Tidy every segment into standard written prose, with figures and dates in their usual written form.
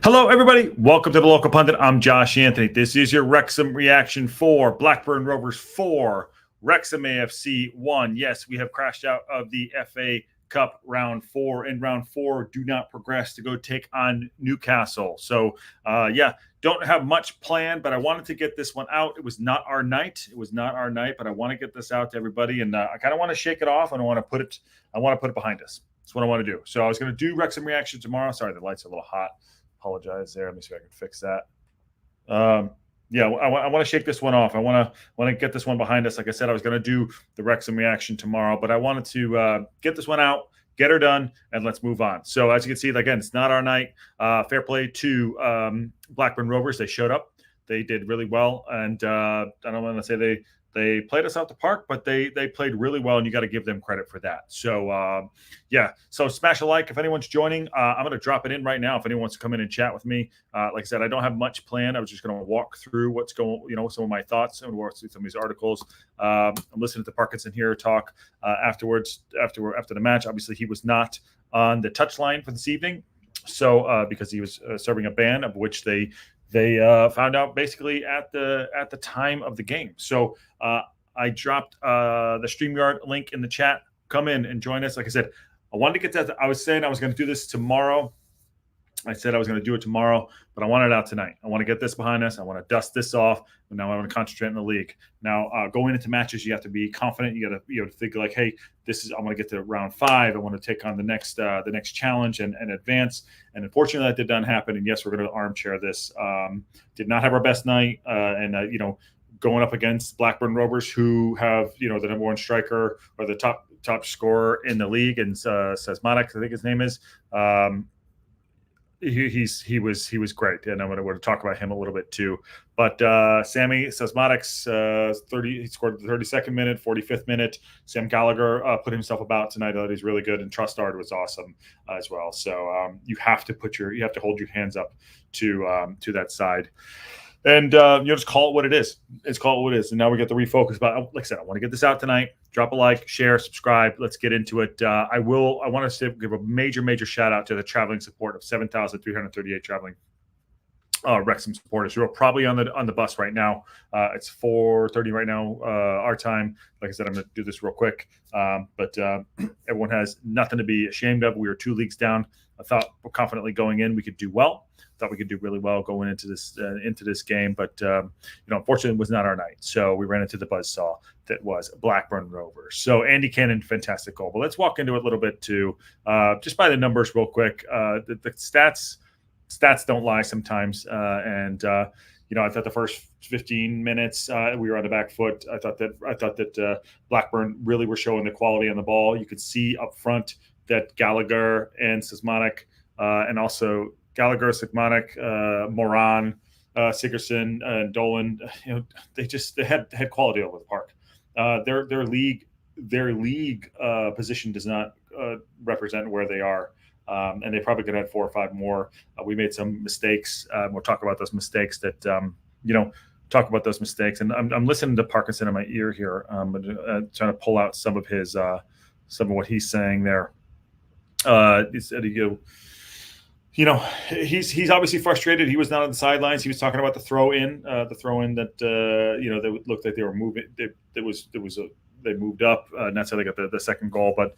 Hello, everybody. Welcome to the Local Pundit. I'm Josh Anthony. This is your Wrexham reaction for Blackburn Rovers 4, Wrexham AFC 1. Yes, we have crashed out of the FA Cup round 4. In round 4, do not progress to go take on Newcastle. So, don't have much planned, but I wanted to get this one out. It was not our night. But I want to get this out to everybody, and I kind of want to shake it off, and I want to put it behind us. That's what I want to do. So I was going to do Wrexham reaction tomorrow. Sorry, the lights are a little hot. Apologize there. Let me see if I can fix that. I want to shake this one off. I want to get this one behind us. Like I said, I was going to do the Wrexham reaction tomorrow, but I wanted to get this one out, get her done, and let's move on. So as you can see, again, it's not our night. Fair play to Blackburn Rovers. They showed up. They did really well, and I don't want to say they played us out the park, but they played really well, and you got to give them credit for that. So, So smash a like if anyone's joining. I'm going to drop it in right now if anyone wants to come in and chat with me. Like I said, I don't have much planned. I was just going to walk through what's going, some of my thoughts and walk through some of these articles. I'm listening to Parkinson here talk afterwards, after the match. Obviously, he was not on the touchline for this evening, so because he was serving a ban, of which they found out basically at the time of the game. So I dropped the StreamYard link in the chat. Come in and join us. Like I said, I wanted to get that. I was saying I was going to do this tomorrow. I said I was going to do it tomorrow, but I want it out tonight. I want to get this behind us. I want to dust this off, and now I want to concentrate on the league. Now, going into matches, you have to be confident. You got to think like, hey, I want to get to round 5. I want to take on the next challenge and advance. And unfortunately, that did not happen. And yes, we're going to armchair this. Did not have our best night, going up against Blackburn Rovers, who have the number 1 striker or the top scorer in the league, and Sesmatic, I think his name is. He was great, and I'm going to talk about him a little bit too. But Sammy Sesmatic's he scored the 32nd minute, 45th minute. Sam Gallagher put himself about tonight. That he's really good, and Trustard was awesome as well. So you have to hold your hands up to that side. And just call it what it is. It's call it what it is. And now we get to refocus. But like I said, I want to get this out tonight. Drop a like, share, subscribe. Let's get into it. I want to give a major shout out to the traveling support of 7,338 traveling Wrexham supporters who are probably on the bus right now. It's 4:30 right now, our time. Like I said, I'm going to do this real quick. But everyone has nothing to be ashamed of. We were 2 leagues down. I thought confidently going in we could do well. Thought we could do really well going into this game, but unfortunately, it was not our night. So we ran into the buzzsaw that was Blackburn Rovers. So Andy Cannon, fantastic goal. But let's walk into it a little bit too, just by the numbers real quick. The stats don't lie sometimes, I thought the first 15 minutes we were on the back foot. I thought that Blackburn really were showing the quality on the ball. You could see up front that Gallagher and Sesmatic, and also Gallagher, Sesmatic, Moran, Sigurdsson, and Dolan, they had quality over the park. Their league position does not represent where they are. And they probably could have 4 or 5 more. We made some mistakes. We'll talk about those mistakes talk about those mistakes. And I'm listening to Parkinson in my ear here, trying to pull out some of what he's saying there. He said, he's obviously frustrated. He was not on the sidelines. He was talking about the throw in that that looked like they were moving. They moved up, and that's how they got the second goal. But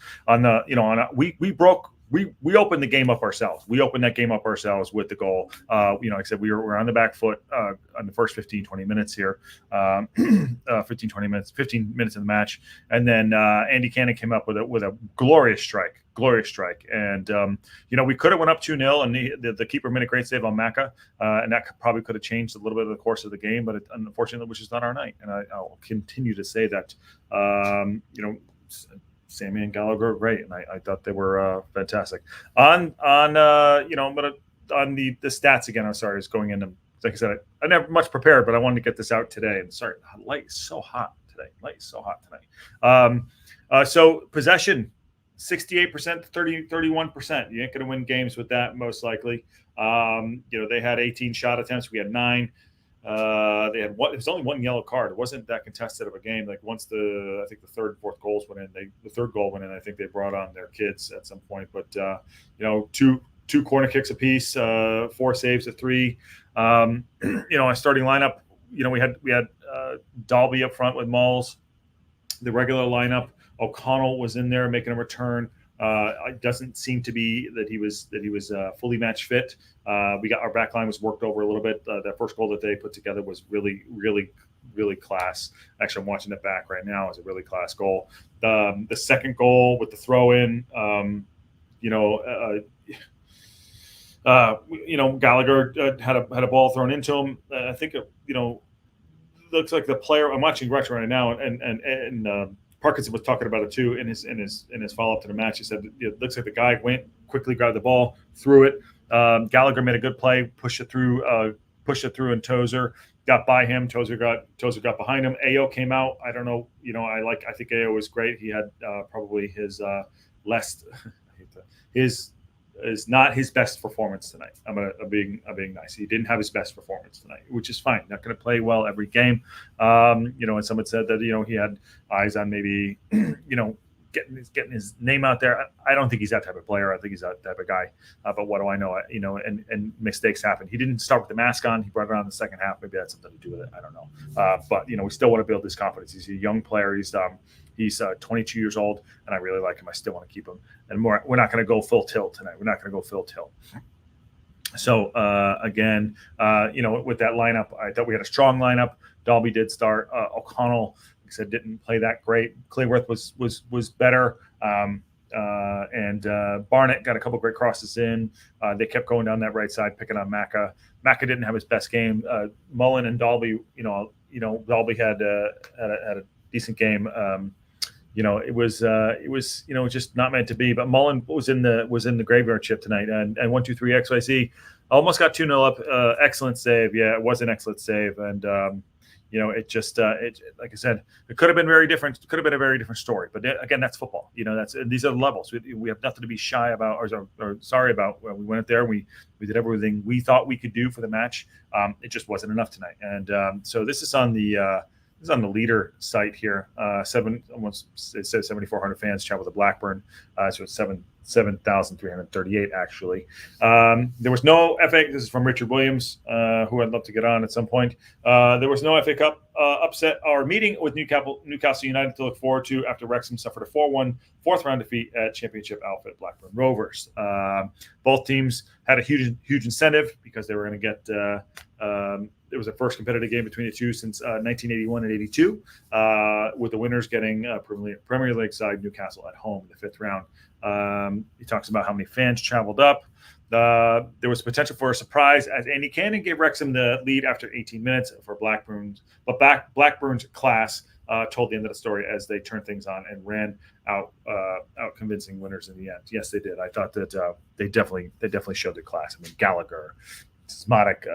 we opened the game up ourselves. We opened that game up ourselves with the goal. Like I said, we were on the back foot on the first 15, 20 minutes here, 15 minutes of the match. And then Andy Cannon came up with a glorious strike. And, we could have went up 2-0, and the keeper made a great save on Maka, and that probably could have changed a little bit of the course of the game, but unfortunately, it was just not our night. And I'll continue to say that, Sammy and Gallagher are great, and I thought they were fantastic. On the stats again. I'm sorry, I was going into, like I said, I never much prepared, but I wanted to get this out today. And sorry, the light is so hot today. So possession, 68% to 31%. You ain't going to win games with that, most likely. They had 18 shot attempts. We had 9. They had one. It was only 1 yellow card. It wasn't that contested of a game. Like once I think the third and fourth goals went in. The third goal went in. I think they brought on their kids at some point. But 2 corner kicks apiece, 4 saves to 3. Our starting lineup, we had Dalby up front with Malls. The regular lineup, O'Connell was in there making a return. It doesn't seem to be that he was fully match fit. We got our back line was worked over a little bit. That first goal that they put together was really, really, really class. Actually, I'm watching it back right now. It's a really class goal. The second goal with the throw in, Gallagher had a ball thrown into him. I think looks like the player. I'm watching Gretchen right now, and Parkinson was talking about it too in his follow up to the match. He said it looks like the guy went quickly, grabbed the ball, threw it. Gallagher made a good play, pushed it through, and Tozer got by him. Tozer got behind him. Ao came out. I don't know. I think Ao was great. He had probably his is not his best performance tonight. I'm being nice. He didn't have his best performance tonight, which is fine. Not going to play well every game. And someone said that he had eyes on maybe getting his name out there. I don't think he's that type of player. I think he's that type of guy. But what do I know? And mistakes happen. He didn't start with the mask on. He brought it on in the second half. Maybe that's something to do with it. I don't know. But we still want to build his confidence. He's a young player. He's 22 years old, and I really like him. I still want to keep him. And more, we're not going to go full tilt tonight. We're not going to go full tilt. So, again, with that lineup, I thought we had a strong lineup. Dalby did start. O'Connell, like I said, didn't play that great. Clayworth was better. And Barnett got a couple great crosses in. They kept going down that right side, picking on Macca. Macca didn't have his best game. Mullen and Dalby, Dalby had a decent game. It was just not meant to be. But Mullen was in the graveyard shift tonight, and 1-2-3 XYZ almost got 2-0 up. Excellent save. Yeah, it was an excellent save, and it just like I said, it could have been very different. Could have been a very different story. But again, that's football. These are the levels. We have nothing to be shy about or sorry about. We went there. We did everything we thought we could do for the match. It just wasn't enough tonight, and so this is on the. This is on the leader site here. It says 7,400 fans travel to Blackburn. So it's 7,338 actually. There was no FA. This is from Richard Williams, who I'd love to get on at some point. There was no FA Cup upset or meeting with Newcastle United to look forward to after Wrexham suffered a 4-1 fourth round defeat at Championship outfit Blackburn Rovers. Both teams had a huge incentive because they were going to get. It was the first competitive game between the two since 1981 and 82, with the winners getting Premier League side Newcastle at home in the fifth round. He talks about how many fans traveled up. There was potential for a surprise as Andy Cannon gave Wrexham the lead after 18 minutes for Blackburn's class told the end of the story as they turned things on and ran out convincing winners in the end. Yes, they did. I thought that they definitely showed their class. I mean, Gallagher, Smatic,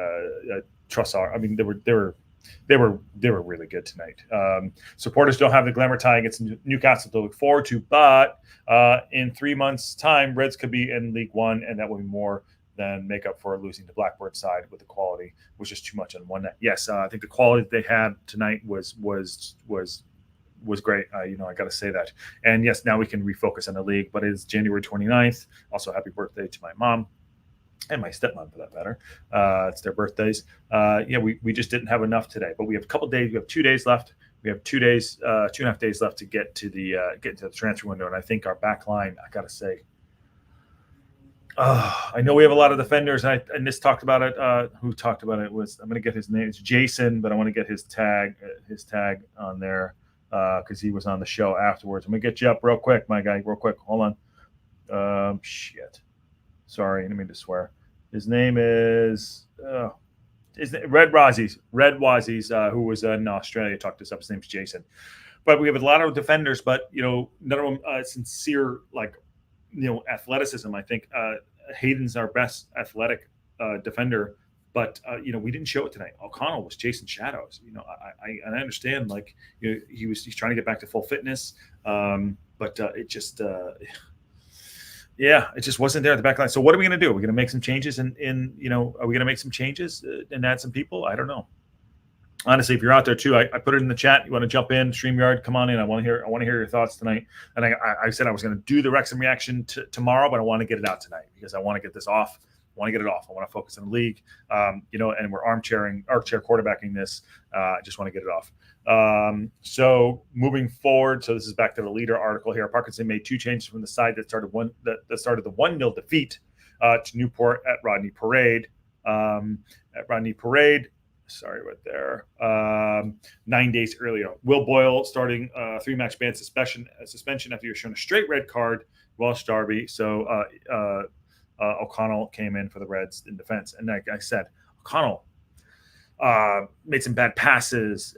Trossard. I mean, they were really good tonight. Supporters don't have the glamour tie against Newcastle to look forward to, but in 3 months' time, Reds could be in League One, and that will be more than make up for losing the Blackburn side with the quality was just too much on one night. Yes, I think the quality that they had tonight was great. I got to say that. And yes, now we can refocus on the league, but it's January 29th. Also, happy birthday to my mom. And my stepmom, for that matter. It's their birthdays. We just didn't have enough today, but we have a couple days. We have 2 days left. We have 2 days, 2.5 days left to get into the transfer window. And I think our back line, I got to say, I know we have a lot of defenders. And this talked about it. Who talked about it was, I'm going to get his name. It's Jason, but I want to get his tag on there because he was on the show afterwards. I'm going to get you up real quick, my guy, real quick. Hold on. Shit. Sorry, I didn't mean to swear. His name is Red Wazzies, who was in Australia, talked us up. His name's Jason. But we have a lot of defenders, but none of them sincere athleticism. I think Hayden's our best athletic defender, but we didn't show it tonight. O'Connell was chasing shadows. I understand he's trying to get back to full fitness, but it just. Yeah, it just wasn't there at the back line. So what are we going to do? Are we going to make some changes are we going to make some changes and add some people? I don't know. honestly, if you're out there too, I put it in the chat. You want to jump in, StreamYard, come on in. I want to hear your thoughts tonight. And I said I was going to do the Wrexham reaction tomorrow, but I want to get it out tonight because I want to get this off. I want to get it off. I want to focus on the league, and we're armchair quarterbacking this. I just want to get it off. So moving forward, so this is back to the leader article here. Parkinson made 2 changes from the side that started the 1-0 defeat to Newport at Rodney Parade. Sorry, right there. 9 days earlier, Will Boyle starting 3-match ban suspension after he was shown a straight red card. Welsh Derby. So O'Connell came in for the Reds in defense, and like I said, O'Connell made some bad passes.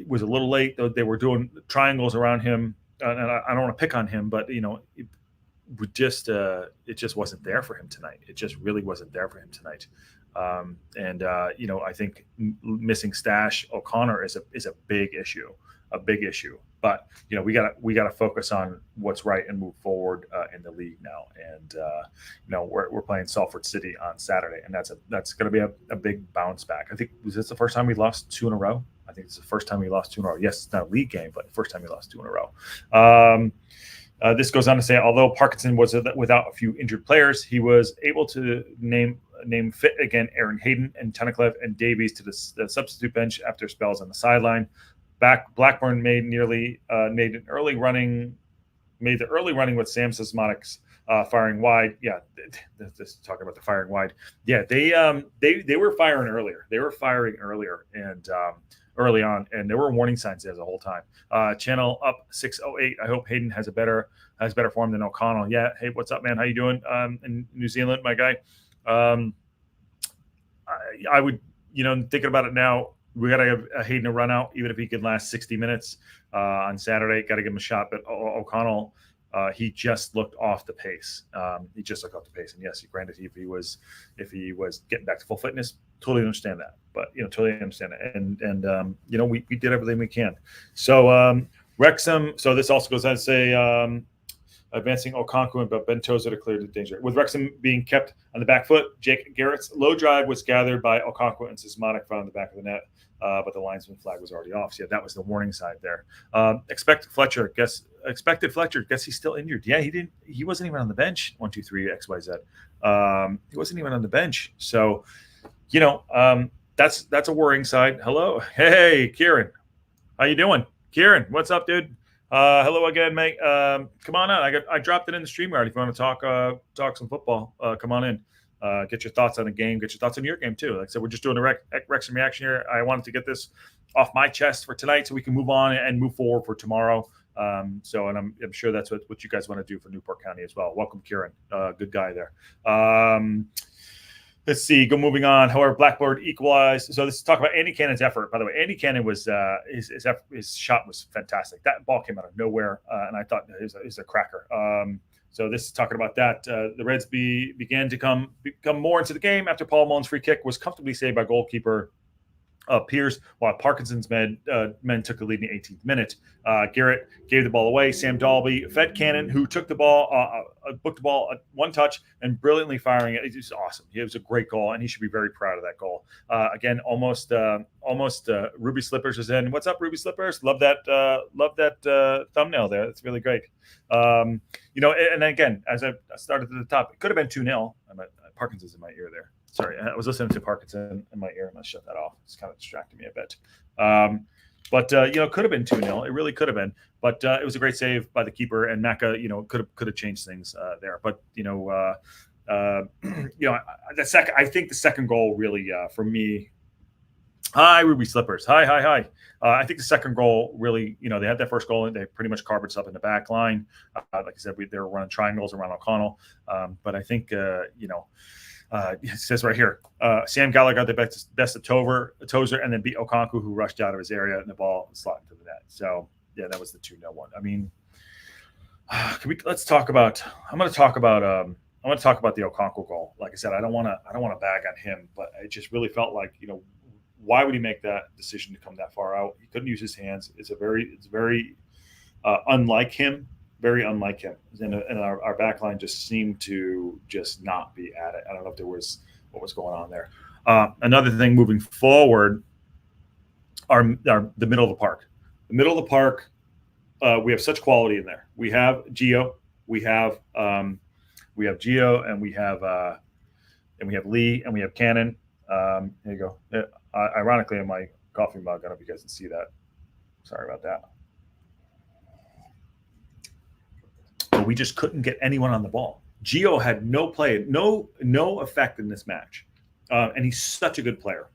Was a little late, though. They were doing triangles around him, and I don't want to pick on him, but it just wasn't there for him tonight. It just really wasn't there for him tonight. I think missing Stash O'Connor is a big issue. But we gotta focus on what's right and move forward in the league now. And we're playing Salford City on Saturday, and that's going to be a big bounce back. I think was this the first time we lost 2 in a row? I think it's the first time we lost 2 in a row. Yes, it's not a league game, but the first time we lost 2 in a row. This goes on to say, although Parkinson was without a few injured players, he was able to name fit again Aaron Hayden and Tunnicliffe and Davies to the substitute bench after spells on the sideline. Blackburn made the early running with Sam Sismonic's firing wide. Yeah, this talking about the firing wide. Yeah, they were firing earlier. They were firing earlier and early on, and there were warning signs there the whole time. Channel up 608. I hope Hayden has better form than O'Connell. Yeah. Hey, what's up, man? How you doing in New Zealand, my guy? I would, thinking about it now, we got to give Hayden a run out, even if he could last 60 minutes on Saturday. Got to give him a shot. But O'Connell, he just looked off the pace. And yes, granted, if he was getting back to full fitness, totally understand that. But totally understand it. And we did everything we can. So Wrexham. So this also goes on to say. Advancing Okonkwo and Ben Tozer to clear the danger. With Wrexham being kept on the back foot, Jake Garrett's low drive was gathered by Okonkwo and Sismonic found the back of the net, but the linesman flag was already off. So yeah, that was the warning side there. Expected Fletcher. Guess he's still injured. Yeah, he wasn't even on the bench. 1, 2, 3 XYZ. He wasn't even on the bench. So, that's a worrying side. Hello, hey Kieran, how you doing, Kieran? What's up, dude? Hello again, mate. Come on out. I dropped it in the StreamYard. If you want to talk some football, come on in. Get your thoughts on the game. Get your thoughts on your game too. Like I said, we're just doing a Wrexham reaction here. I wanted to get this off my chest for tonight, so we can move on and move forward for tomorrow. And I'm sure that's what you guys want to do for Newport County as well. Welcome, Kieran. Good guy there. Let's see. Moving on. However, Blackbird equalized. So let's talk about Andy Cannon's effort. By the way, Andy Cannon was his shot was fantastic. That ball came out of nowhere, and I thought it was a cracker. So this is talking about that. The Reds began to come more into the game after Paul Mullen's free kick was comfortably saved by goalkeeper Pierce, while Parkinson's men took the lead in the 18th minute. Garrett gave the ball away. Sam Dalby fed Cannon, who took the ball, booked the ball one touch and brilliantly firing it. It was awesome. It was a great goal, and he should be very proud of that goal. Again, almost Ruby Slippers is in. What's up, Ruby Slippers? Love that thumbnail there. That's really great. And again, as I started at the top, it could have been 2-0. Parkinson's in my ear there. Sorry, I was listening to Parkinson in my ear, and I shut that off. It's kind of distracting me a bit. It could have been 2-0. It really could have been. But it was a great save by the keeper, and Maka, could have changed things there. But I think the second goal really for me. Hi, Ruby Slippers. Hi. I think the second goal really, they had that first goal and they pretty much carved us up in the back line. Like I said, they were running triangles around O'Connell. But I think, it says right here, Sam Gallagher got the best of Tozer and then beat Okonkwo, who rushed out of his area and the ball slotted to the net. So, yeah, that was the 2-0 one. I mean, let's talk about – I want to talk about the Okonkwo goal. Like I said, I don't want to bag on him, but it just really felt like, why would he make that decision to come that far out? He couldn't use his hands. It's very unlike him. Very unlike him. And our back line just seemed to just not be at it. I don't know if there was what was going on there. Another thing moving forward, the middle of the park. The middle of the park, we have such quality in there. We have Gio, we have Gio, and we have Lee, and we have Cannon. Here you go. Ironically, in my coffee mug, I don't know if you guys can see that. Sorry about that. But we just couldn't get anyone on the ball. Gio had no play, no effect in this match, and he's such a good player.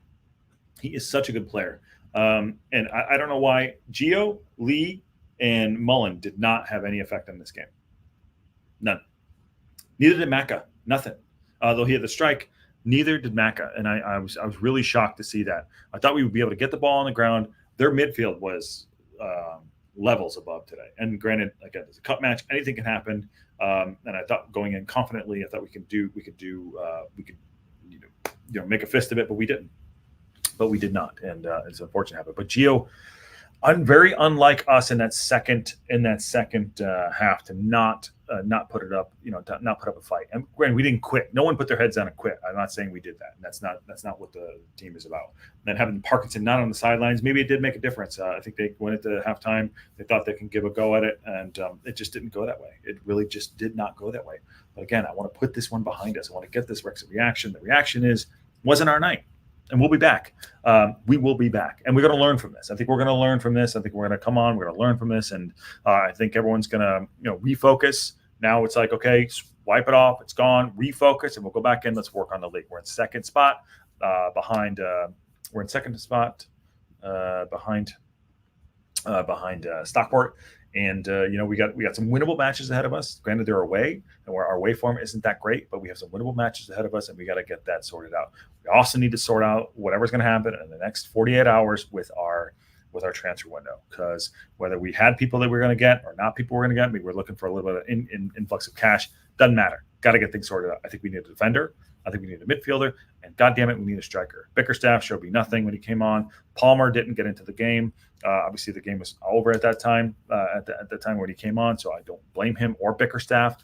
He is such a good player, and I don't know why Gio, Lee, and Mullen did not have any effect on this game. None. Neither did Maka. Nothing. Though he had the strike, neither did Maka, and I was really shocked to see that. I thought we would be able to get the ball on the ground. Their midfield was levels above today. And granted, again, it's a cup match; anything can happen. And I thought going in confidently, I thought we could make a fist of it, but we didn't. But we did not, and it's unfortunate to happen. But Gio, very unlike us in that second half, to not put it up, to not put up a fight. And granted, we didn't quit. No one put their heads down and quit. I'm not saying we did that. And that's not what the team is about. And then having Parkinson not on the sidelines, maybe it did make a difference. I think they went into halftime. They thought they can give a go at it, and it just didn't go that way. It really just did not go that way. But again, I want to put this one behind us. I want to get this Wrexham reaction. The reaction wasn't our night. And we'll be back. We will be back. And we're going to learn from this. I think we're going to learn from this. I think we're going to come on. We're going to learn from this. And I think everyone's going to refocus. Now it's like, okay, wipe it off. It's gone. Refocus. And we'll go back in. Let's work on the league. We're in second spot behind Stockport. And we got some winnable matches ahead of us. Granted, they're away, and our away form isn't that great, but we have some winnable matches ahead of us, and we got to get that sorted out. We also need to sort out whatever's going to happen in the next 48 hours with our transfer window, because whether we had people that we were going to get or not people we're going to get, we were looking for a little bit of influx of cash. Doesn't matter. Got to get things sorted out. I think we need a defender. I think we need a midfielder, and goddamn it, we need a striker. Bickerstaff showed me nothing when he came on. Palmer didn't get into the game. Obviously, the game was over at that time. At the time when he came on, so I don't blame him or Bickerstaff.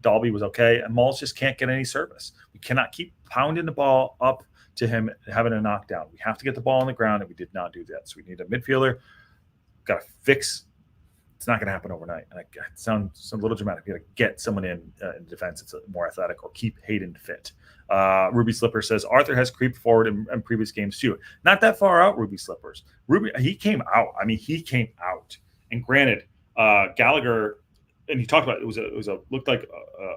Dalby was okay, and Malls just can't get any service. We cannot keep pounding the ball up to him, having a knockdown. We have to get the ball on the ground, and we did not do that. So we need a midfielder. Got to fix. It's not going to happen overnight. And it sounds a little dramatic. You got to get someone in defense that's more athletic, or keep Hayden fit. Ruby Slipper says Arthur has creeped forward in previous games too. Not that far out, Ruby Slippers. He came out. I mean, he came out. And granted, Gallagher, and he talked about it looked like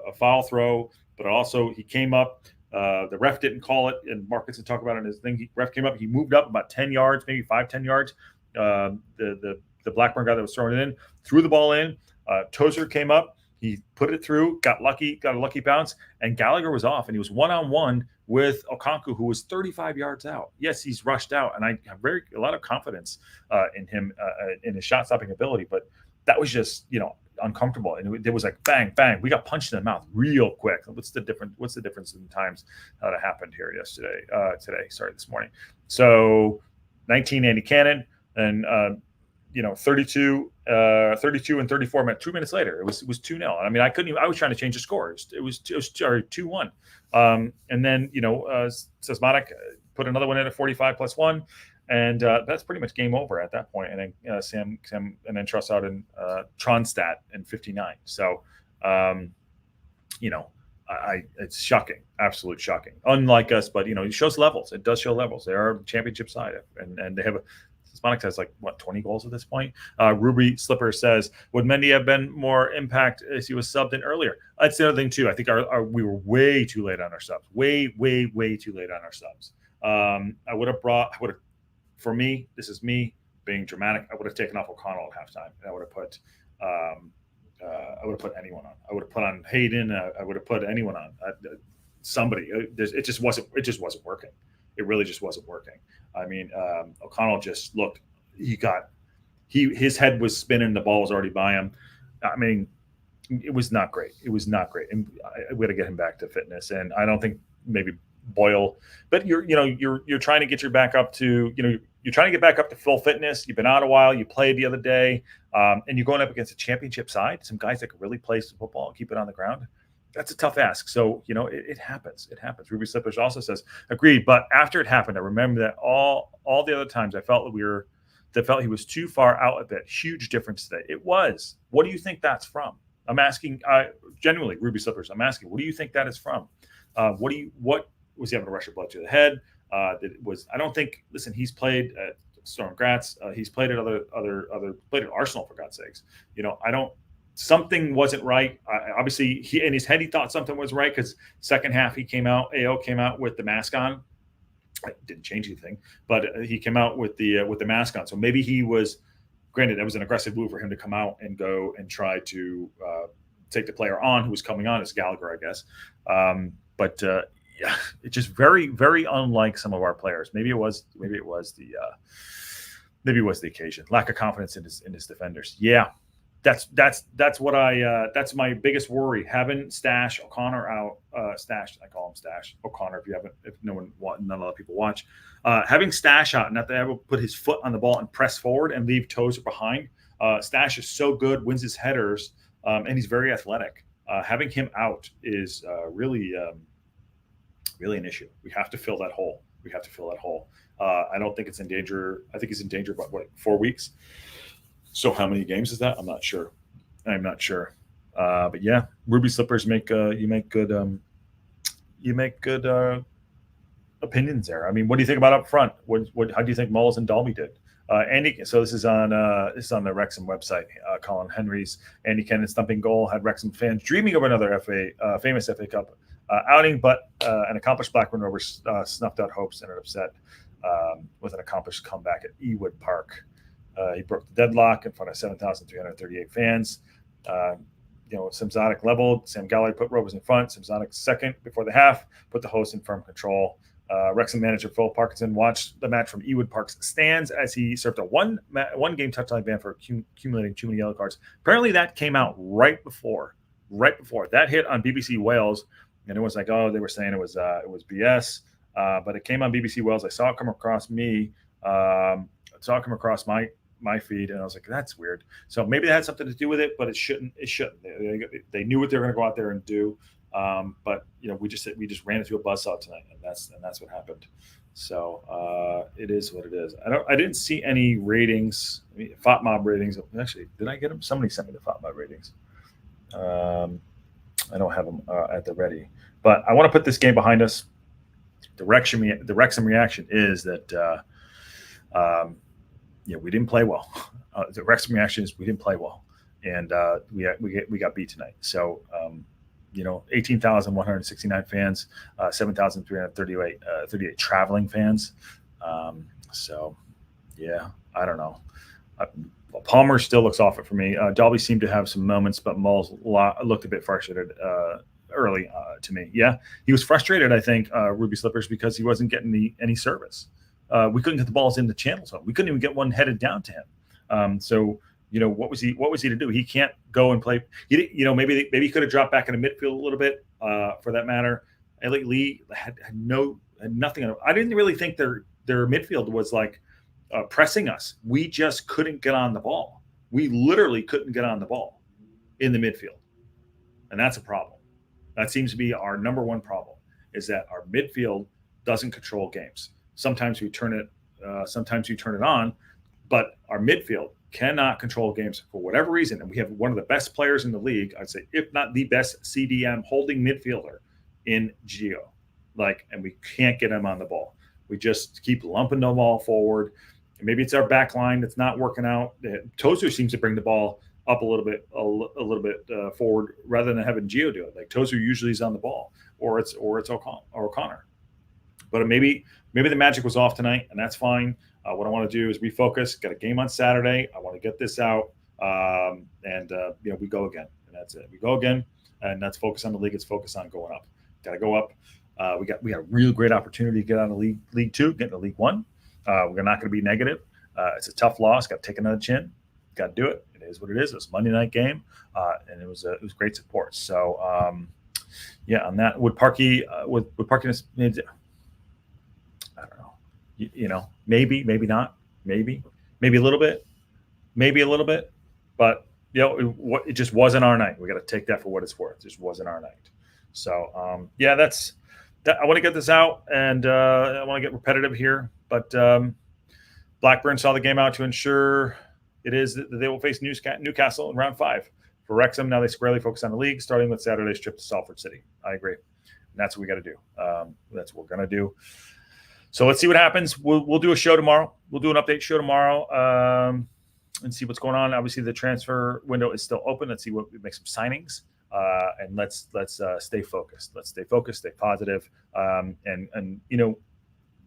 a foul throw, but also he came up. The ref didn't call it, and Markinson talked about it in his thing. Ref came up. He moved up about 10 yards, maybe 5-10 yards. The Blackburn guy that was throwing it in threw the ball in. Tozer came up. He put it through, got a lucky bounce, and Gallagher was off, and he was one-on-one with Okonkwo, who was 35 yards out. Yes, he's rushed out, and I have a lot of confidence in him, in his shot-stopping ability, but that was just, uncomfortable. And it was like, bang, bang. We got punched in the mouth real quick. What's the difference in times that happened here this morning? So 19 Andy Cannon, and 32 and 34 minutes. 2 minutes later, it was 2-0. I mean, I was trying to change the score. It was 2-1. And then Sasmatic put another one in at 45+1, and that's pretty much game over at that point. And then Sam and then Truss out in Tronstadt in 59. So it's shocking, absolute shocking. Unlike us, but it shows levels. It does show levels. They are championship side, and they have Sonics has 20 goals at this point. Ruby Slipper says, would Mendy have been more impact as he was subbed in earlier? That's the other thing too. I think we were way too late on our subs. Way too late on our subs. For me, this is me being dramatic, I would have taken off O'Connell at halftime, and I would have put anyone on. I would have put on Hayden. I would have put anyone on. Somebody. It just wasn't working. It really just wasn't working. I mean, O'Connell just looked. His head was spinning. The ball was already by him. I mean, it was not great. And we got to get him back to fitness. And I don't think maybe Boyle, but you're trying to get your back up to you're trying to get back up to full fitness. You've been out a while. You played the other day, and you're going up against a championship side. Some guys that can really play some football and keep it on the ground. that's a tough ask. So, it happens. It happens. Ruby Slippers also says, agreed. But after it happened, I remember that all the other times I felt that he was too far out a bit. Huge difference today. It was. What do you think that's from? I'm asking, genuinely, Ruby Slippers, I'm asking, what do you think that is from? What was he having a rush of blood to the head? I don't think, listen, he's played at Storm Graz. He's played at played at Arsenal, for God's sakes. Something wasn't right. Obviously, he in his head, he thought something was right because second half AO came out with the mask on. It didn't change anything, but he came out with the mask on. So maybe he was, granted, that was an aggressive move for him to come out and go and try to take the player on who was coming on as Gallagher, I guess. But yeah, it's just very, very unlike some of our players. Maybe it was the occasion, lack of confidence in his defenders. Yeah. That's my biggest worry. Having Stash O'Connor out, Stash, I call him Stash O'Connor. If none of the people watch, having Stash out, not to ever put his foot on the ball and press forward and leave Tozer behind. Stash is so good, wins his headers, and he's very athletic. Having him out is really an issue. We have to fill that hole. I don't think it's in danger. I think he's in danger about 4 weeks. So how many games is that? I'm not sure. But yeah, Ruby Slippers make good opinions there. I mean, what do you think about up front? How do you think Moles and Dalby did? Andy, so this is on the Wrexham website. Colin Henry's Andy Kennan stumping goal had Wrexham fans dreaming of another famous FA Cup outing, but an accomplished Blackburn Rovers snuffed out hopes and are upset with an accomplished comeback at Ewood Park. He broke the deadlock in front of 7,338 fans. Simzotic leveled. Sam Gallagher put Rovers in front. Simzotic second before the half, put the host in firm control. Wrexham manager Phil Parkinson watched the match from Ewood Park's stands as he served a one-game touchline ban for accumulating too many yellow cards. Apparently that came out right before that hit on BBC Wales, and it was like, oh, they were saying it was BS, but it came on BBC Wales. I saw it come across me. My feed, and I was like, that's weird. So maybe that had something to do with it, but it shouldn't. They knew what they were going to go out there and do. But we just ran into a buzzsaw tonight, and that's what happened. So it is what it is. I didn't see any ratings. FOTMob ratings. Actually, did I get them? Somebody sent me the FOTMob ratings. I don't have them at the ready, but I want to put this game behind us. The Wrexham reaction is that we didn't play well. The Wrexham reaction is we didn't play well, and we got beat tonight. So 18,169 fans, 7,338 traveling fans. So yeah, I don't know. Palmer still looks off it for me. Dalby seemed to have some moments, but Moles looked a bit frustrated early to me. Yeah, he was frustrated, I think, Ruby Slippers, because he wasn't getting any service. We couldn't get the balls in the channel zone. We couldn't even get one headed down to him. So what was he to do? He can't go and play. Maybe he could have dropped back into midfield a little bit. For that matter, Elliot Lee had nothing. I didn't really think their midfield was like pressing us. We just couldn't get on the ball. We literally couldn't get on the ball in the midfield, and that's a problem. That seems to be our number one problem, is that our midfield doesn't control games. Sometimes we turn it on, but our midfield cannot control games for whatever reason. And we have one of the best players in the league, I'd say, if not the best CDM holding midfielder in Gio. And we can't get him on the ball. We just keep lumping the ball forward. And maybe it's our back line that's not working out. Tozer seems to bring the ball up a little bit forward rather than having Gio do it. Like Tozer usually is on the ball, or it's O'Connor. But maybe the magic was off tonight, and that's fine. What I want to do is refocus. Got a game on Saturday. I want to get this out, and we go again, and that's it. We go again, and that's focus on the league. It's focus on going up. Got to go up. We got a real great opportunity to get out of League Two, get into League One. We're not going to be negative. It's a tough loss. Got to take another chin. Got to do it. It is what it is. It was a Monday night game, and it was great support. So on that, would Parky I don't know. Maybe not. Maybe a little bit. But it just wasn't our night. We got to take that for what it's worth. It just wasn't our night. So yeah, that's that. I want to get this out, and I want to get repetitive here, but Blackburn saw the game out to ensure it is that they will face Newcastle in round 5. For Wrexham, now they squarely focus on the league, starting with Saturday's trip to Salford City. I agree. And that's what we got to do. That's what we're going to do. So let's see what happens. We'll do a show tomorrow. We'll do an update show tomorrow and see what's going on. Obviously, the transfer window is still open. Let's see what we make some signings. And let's stay focused. Let's stay focused, stay positive. And you know,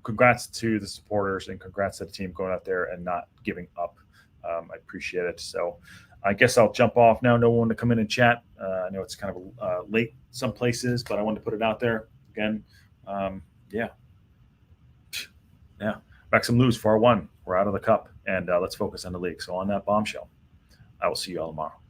congrats to the supporters and congrats to the team going out there and not giving up. I appreciate it. So I guess I'll jump off now. No one to come in and chat. I know it's kind of late some places, but I wanted to put it out there again. Yeah. Wrexham lose 4-1. We're out of the cup, and let's focus on the league. So on that bombshell, I will see you all tomorrow.